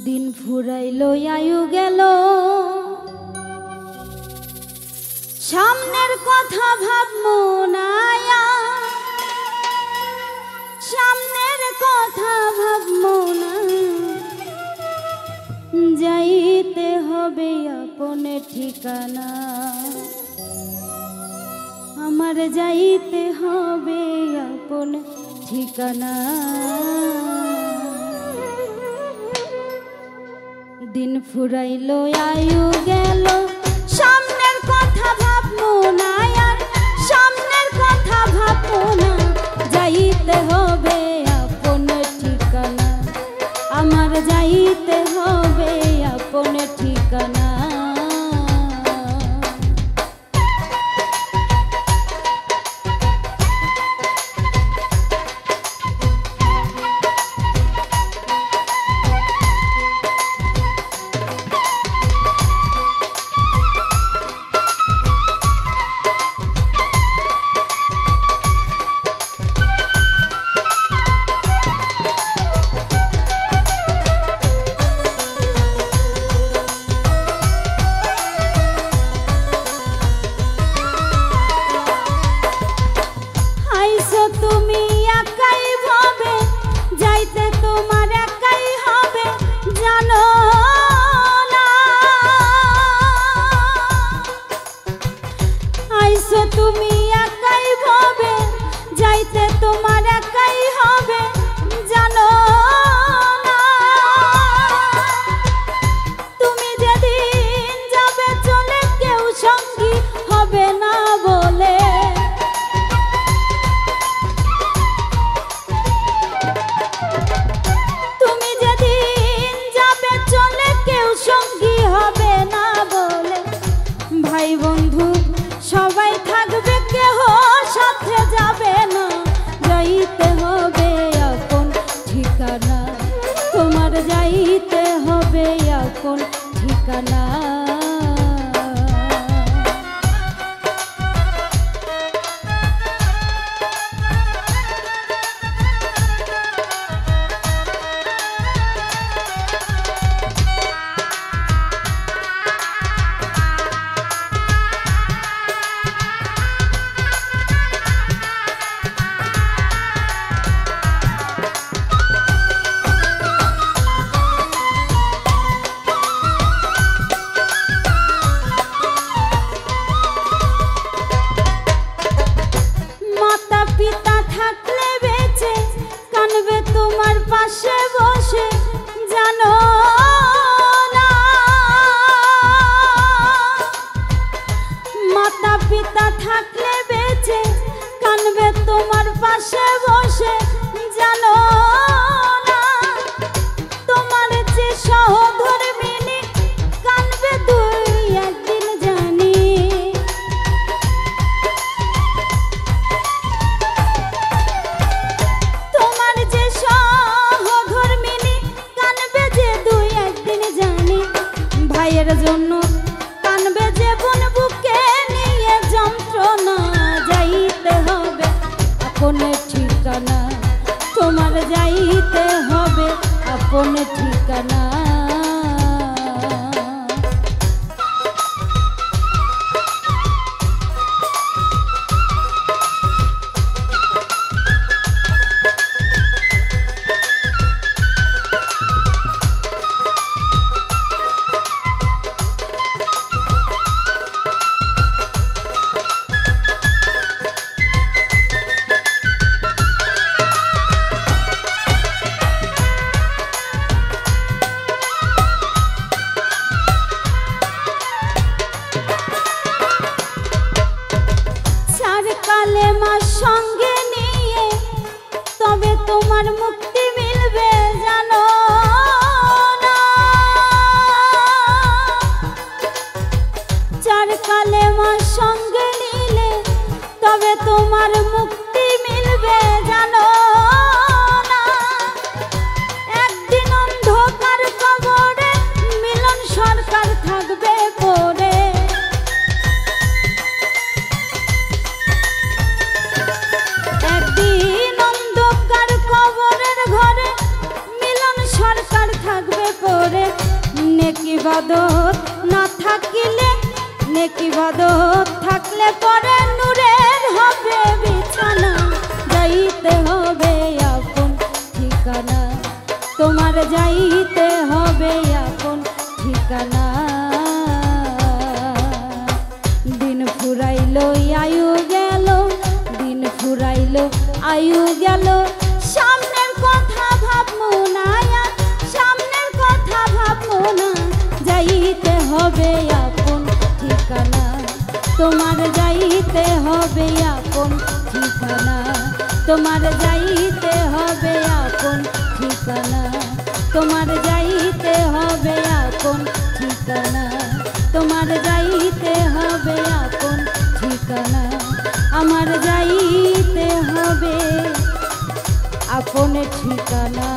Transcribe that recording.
दिन फुराइलो आयु गेल सामनेर कथा भाबमो ना सामनेर कथा भाबमो ना जाइते होबे अपने ठिकाना आमार जाइते होबे अपने ठिकाना दिन फुराइलो आयु गेल सामनेर कथा भाबमो ना सामनेर कथा भाबमो ना जाइते होबे अपने ठिकाना आमार जाइते होबे अपने ठिकाना भाई बंधु सबाई थाकबे केह साथे जाबे ना जाइते होबे अपन ठिकाना तोमार जाइते होबे अपन ठिकाना पिता थाकले बेचे कानबे तुम्हार पाशे बसे जानो ना माता पिता थाकले बेचे कानबे तुम्हार पाशे बसे जानो ना तुम्हार जे सहधर्मिणी कानबे दुई एकदिन जानी জন্য কানবে যে বোন বুকে নিয়ে যন্ত্রণা যাইতে হবে আপনে ঠিকানা তোমার যাইতে হবে আপনে ঠিকানা संगे निये तबे तुम्हार मुक्ति मिलबे जानो ना चार कालेमा संगे निले तबे तुम्हार मुक्ति मिलबे जानो ना एकदिन अंधकार कबरे मिलन सरकार थाकबे पड़े अंधकार कबरेर घरे मिलन सरकार थाकबे पड़े ইবাদত না থাকিলে নেক ইবাদত থাকলে পরে নূরের হবে বিছানা যাইতে হবে আপন ঠিকানা তোমার যাইতে হবে আপন ঠিকানা দিন ফুরাইলো আয়ু গেল দিন ফুরাইলো আয়ু গেল সামনের কথা ভাববো না সামনের কথা ভাববো না যাইতে হবে আপন ঠিকানা তোমার যাইতে হবে আপন ঠিকানা তোমার যাইতে হবে আপন ঠিকানা তোমার যাইতে হবে আপন ঠিকানা তোমার যাইতে হবে আপন ঠিকানা আমার যাইতে হবে আপন ঠিকানা।